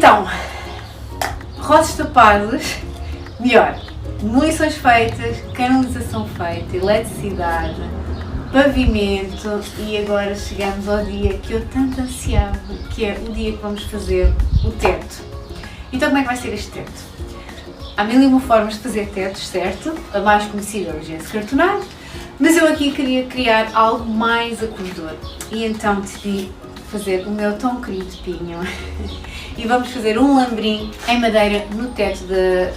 Então, roços tapados, melhor, demolições feitas, canalização feita, eletricidade, pavimento e agora chegamos ao dia que eu tanto ansiava, que é o dia que vamos fazer o teto. Então como é que vai ser este teto? Há mil e uma formas de fazer tetos, certo? A mais conhecida é o gesso cartonado, mas eu aqui queria criar algo mais acolhedor e então decidi fazer o meu tão querido pinho e vamos fazer um lambrim em madeira no teto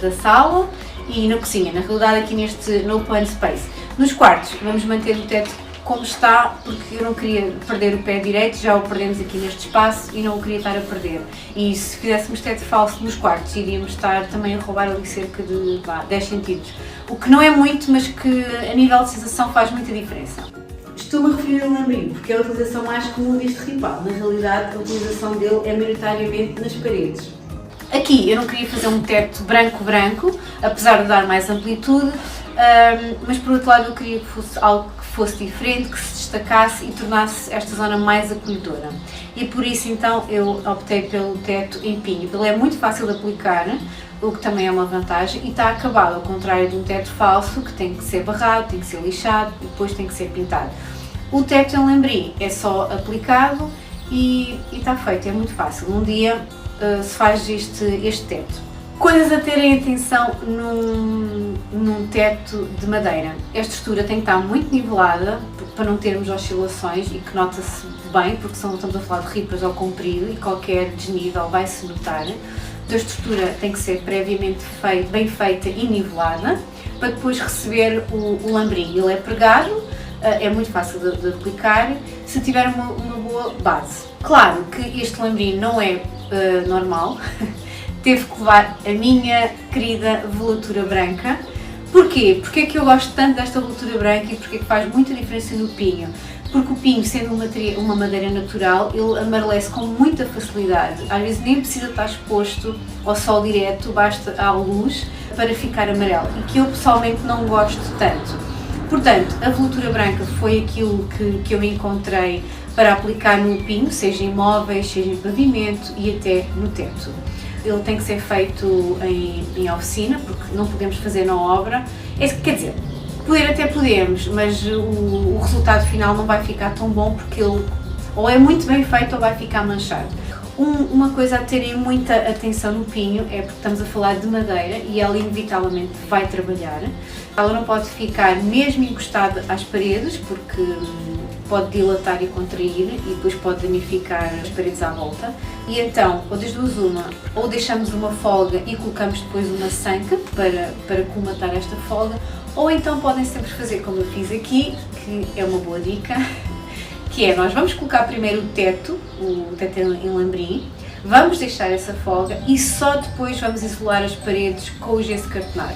da sala e na cozinha, na realidade aqui neste no open space. Nos quartos vamos manter o teto como está, porque eu não queria perder o pé direito, já o perdemos aqui neste espaço e não o queria estar a perder. E se fizéssemos teto falso nos quartos, iríamos estar também a roubar ali cerca de 10 centímetros. O que não é muito, mas que a nível de sensação faz muita diferença. Estou-me a referir ao lambrim, porque é a utilização mais comum deste ripal. Na realidade, a utilização dele é maioritariamente nas paredes. Aqui eu não queria fazer um teto branco, apesar de dar mais amplitude, mas por outro lado eu queria que fosse algo que fosse diferente, que se destacasse e tornasse esta zona mais acolhedora. E por isso então eu optei pelo teto em pinho. Ele é muito fácil de aplicar, o que também é uma vantagem, e está acabado, ao contrário de um teto falso que tem que ser barrado, tem que ser lixado e depois tem que ser pintado. O teto em lambrim é só aplicado e está feito, é muito fácil. Um dia se faz este teto. Coisas a terem atenção num teto de madeira. Esta estrutura tem que estar muito nivelada para não termos oscilações e que nota-se bem, porque senão estamos a falar de ripas ao comprido e qualquer desnível vai-se notar. A estrutura tem que ser previamente bem feita e nivelada para depois receber o lambrim. Ele é pregado, é muito fácil de aplicar se tiver uma boa base. Claro que este lambrim não é normal, teve que levar a minha querida velatura branca. Porquê? Porque é que eu gosto tanto desta velatura branca e porque é que faz muita diferença no pinho? Porque o pinho, sendo uma madeira natural, ele amarelece com muita facilidade. Às vezes nem precisa estar exposto ao sol direto, basta à luz para ficar amarelo, e que eu pessoalmente não gosto tanto. Portanto, a velatura branca foi aquilo que eu encontrei para aplicar no pinho, seja em móveis, seja em pavimento e até no teto. Ele tem que ser feito em oficina, porque não podemos fazer na obra. Quer dizer, poder até podemos, mas o resultado final não vai ficar tão bom porque ele ou é muito bem feito ou vai ficar manchado. Uma coisa a terem muita atenção no pinho é porque estamos a falar de madeira e ela inevitavelmente vai trabalhar. Ela não pode ficar mesmo encostada às paredes porque pode dilatar e contrair e depois pode danificar as paredes à volta. E então, ou das duas uma, ou deixamos uma folga e colocamos depois uma sanca para colmatar esta folga, ou então podem sempre fazer como eu fiz aqui, que é uma boa dica, que é nós vamos colocar primeiro o teto em lambrim, vamos deixar essa folga e só depois vamos isolar as paredes com o gesso cartonado.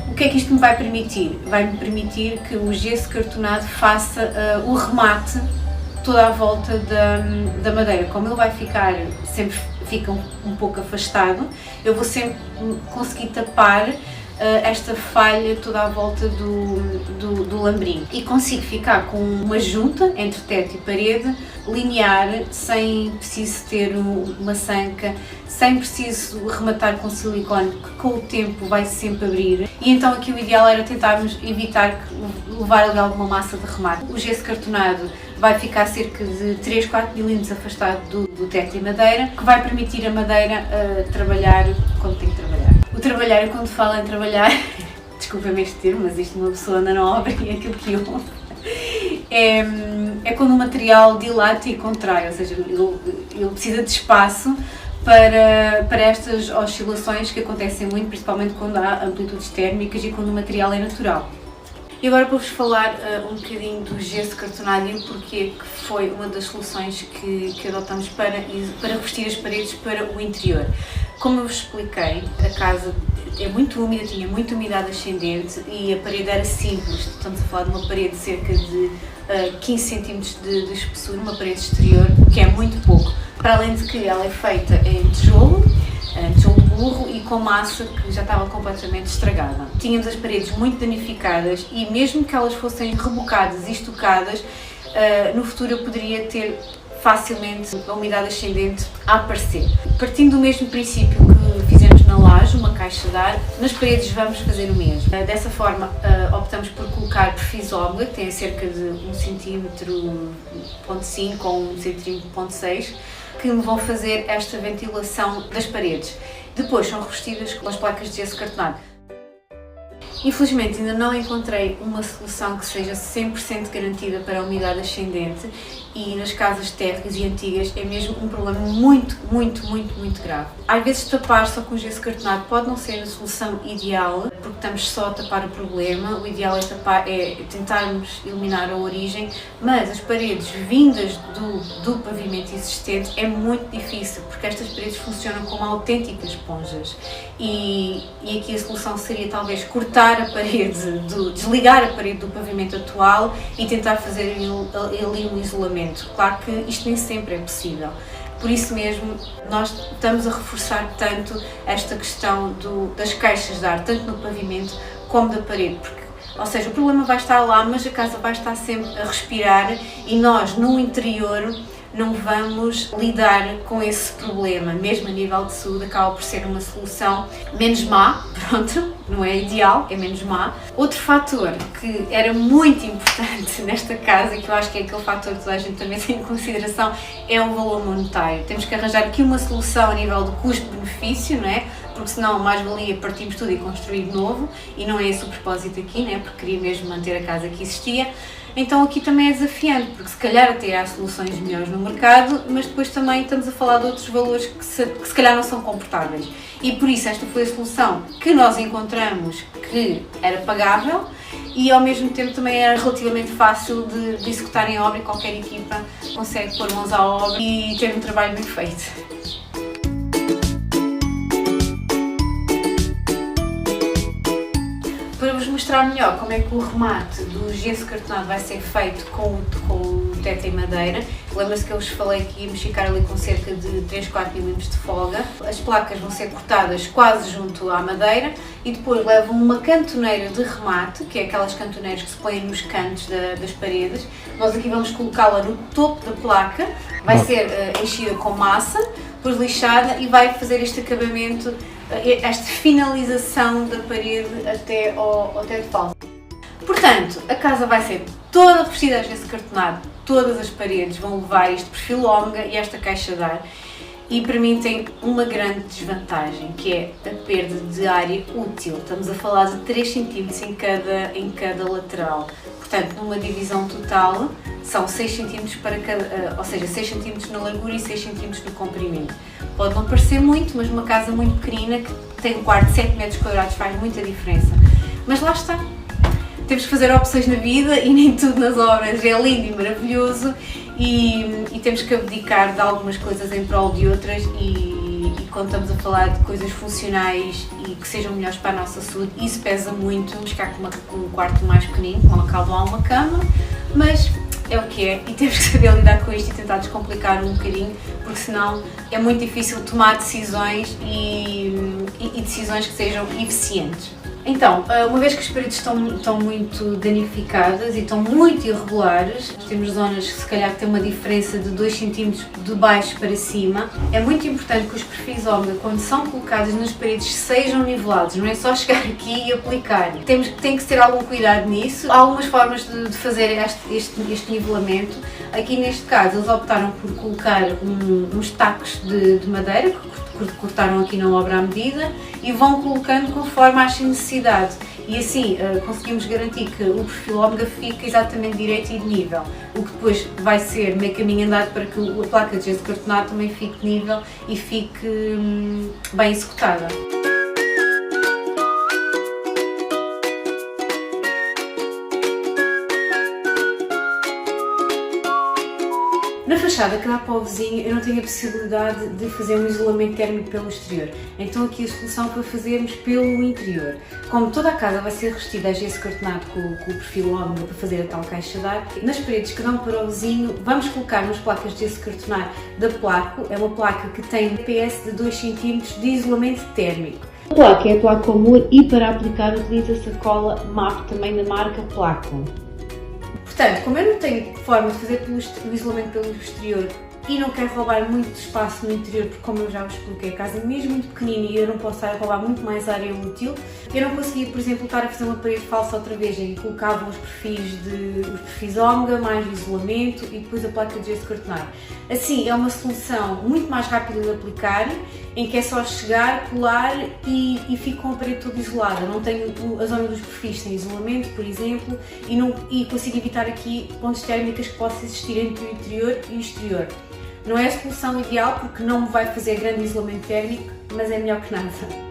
O que é que isto me vai permitir? Vai-me permitir que o gesso cartonado faça o remate toda à volta da madeira. Como ele vai ficar, sempre fica um pouco afastado, eu vou sempre conseguir tapar esta falha toda à volta do lambrim e consigo ficar com uma junta entre teto e parede linear, sem preciso ter uma sanca, sem preciso rematar com silicone, que com o tempo vai sempre abrir. E então aqui o ideal era tentarmos evitar levar ali alguma massa de remate. O gesso cartonado vai ficar cerca de 3-4 mm afastado do teto em madeira, que vai permitir a madeira trabalhar quando tem que trabalhar. O trabalhar, quando falo em trabalhar, desculpa-me este termo, mas isto uma pessoa anda na obra e é aquilo que eu é quando o material dilata e contrai, ou seja, ele precisa de espaço para estas oscilações que acontecem muito, principalmente quando há amplitudes térmicas e quando o material é natural. E agora vou-vos falar um bocadinho do gesso cartonado e o porquê que foi uma das soluções que adotamos para revestir as paredes para o interior. Como eu vos expliquei, a casa é muito úmida, tinha muita umidade ascendente e a parede era simples. Estamos a falar de uma parede de cerca de 15 cm de espessura, uma parede exterior, que é muito pouco. Para além de que ela é feita em tijolo de burro e com massa que já estava completamente estragada. Tínhamos as paredes muito danificadas e mesmo que elas fossem rebocadas e estucadas, no futuro eu poderia ter facilmente a umidade ascendente a aparecer. Partindo do mesmo princípio que fizemos na laje, uma caixa de ar, nas paredes vamos fazer o mesmo. Dessa forma, optamos por colocar perfis Omega, que têm cerca de 1,5 cm ou 1,5 cm, que me vão fazer esta ventilação das paredes. Depois são revestidas com as placas de gesso cartonado. Infelizmente ainda não encontrei uma solução que seja 100% garantida para a umidade ascendente e nas casas térreas e antigas é mesmo um problema muito grave. Às vezes tapar só com gesso cartonado pode não ser a solução ideal, porque estamos só a tapar o problema. O ideal é tentarmos eliminar a origem, mas as paredes vindas do pavimento existente é muito difícil, porque estas paredes funcionam como autênticas esponjas e aqui a solução seria talvez cortar a parede, desligar a parede do pavimento atual e tentar fazer ali um isolamento. Claro que isto nem sempre é possível. Por isso mesmo, nós estamos a reforçar tanto esta questão das caixas de ar, tanto no pavimento como da parede, porque, ou seja, o problema vai estar lá, mas a casa vai estar sempre a respirar e nós, no interior, não vamos lidar com esse problema. Mesmo a nível de saúde, acaba por ser uma solução menos má, pronto, não é ideal, é menos má. Outro fator que era muito importante nesta casa, e que eu acho que é aquele fator que toda a gente também tem em consideração, é o valor monetário. Temos que arranjar aqui uma solução a nível do custo-benefício, não é? Porque senão mais valia partimos tudo e construir de novo, e não é esse o propósito aqui, né? Porque queria mesmo manter a casa que existia. Então aqui também é desafiante, porque se calhar até há soluções melhores no mercado, mas depois também estamos a falar de outros valores que se calhar não são comportáveis. E por isso esta foi a solução que nós encontramos que era pagável e ao mesmo tempo também era relativamente fácil de executar em obra, e qualquer equipa consegue pôr mãos à obra e ter um trabalho bem feito. Para vos mostrar melhor como é que o remate do gesso cartonado vai ser feito com o teto em madeira, lembra-se que eu vos falei que íamos ficar ali com cerca de 3-4 mm de folga. As placas vão ser cortadas quase junto à madeira e depois levam uma cantoneira de remate, que é aquelas cantoneiras que se põem nos cantos das paredes. Nós aqui vamos colocá-la no topo da placa, vai ser enchida com massa, depois lixada e vai fazer este acabamento, esta finalização da parede até ao teto falso. Portanto, a casa vai ser toda revestida a gesso cartonado, todas as paredes vão levar este perfil Omega e esta caixa de ar. E para mim tem uma grande desvantagem, que é a perda de área útil. Estamos a falar de 3 cm em cada lateral. Portanto, numa divisão total, são 6 cm para cada, ou seja, 6 cm na largura e 6 cm no comprimento. Pode não parecer muito, mas numa casa muito pequenina, que tem um quarto de 7 metros quadrados, faz muita diferença. Mas lá está. Temos que fazer opções na vida e nem tudo nas obras é lindo e maravilhoso e temos que abdicar de algumas coisas em prol de outras e quando estamos a falar de coisas funcionais e que sejam melhores para a nossa saúde, isso pesa muito. Vamos ficar com um quarto mais pequenino, com uma cama, uma cama, mas é o que é e temos que saber lidar com isto e tentar descomplicar um bocadinho, porque senão é muito difícil tomar decisões e decisões que sejam eficientes. Então, uma vez que as paredes estão muito danificadas e estão muito irregulares, temos zonas que se calhar têm uma diferença de 2 cm de baixo para cima, é muito importante que os perfis Omega, quando são colocados nas paredes, sejam nivelados, não é só chegar aqui e aplicar. Tem que ter algum cuidado nisso. Há algumas formas de fazer este nivelamento. Aqui neste caso eles optaram por colocar uns tacos de madeira, que cortaram aqui na obra à medida e vão colocando conforme acha necessidade e assim conseguimos garantir que o perfil Omega fique exatamente direito e de nível, o que depois vai ser meio caminho andado para que a placa de gesso cartonado também fique de nível e fique bem executada. Na fachada que dá para o vizinho eu não tenho a possibilidade de fazer um isolamento térmico pelo exterior, então aqui a solução foi fazermos pelo interior. Como toda a casa vai ser revestida a gesso cartonado com o perfil Omega para fazer a tal caixa de ar, nas paredes que dão para o vizinho vamos colocar umas placas de gesso cartonado da Placo, é uma placa que tem PS de 2 cm de isolamento térmico. A placa é a Placo Amor e para aplicar utiliza-se a cola MAP também da marca Placo. Portanto, como eu não tenho forma de fazer o isolamento pelo exterior e não quero roubar muito espaço no interior, porque como eu já vos expliquei, a casa é mesmo muito pequenina e eu não posso estar a roubar muito mais área útil. Eu não conseguia, por exemplo, estar a fazer uma parede falsa outra vez, em que colocava os perfis ômega, mais isolamento e depois a placa de gesso cartonar. Assim, é uma solução muito mais rápida de aplicar, em que é só chegar, colar e fico com a parede toda isolada. Não tenho a zona dos perfis sem isolamento, por exemplo, e consigo evitar aqui pontes térmicas que possam existir entre o interior e o exterior. Não é a solução ideal porque não me vai fazer grande isolamento térmico, mas é melhor que nada.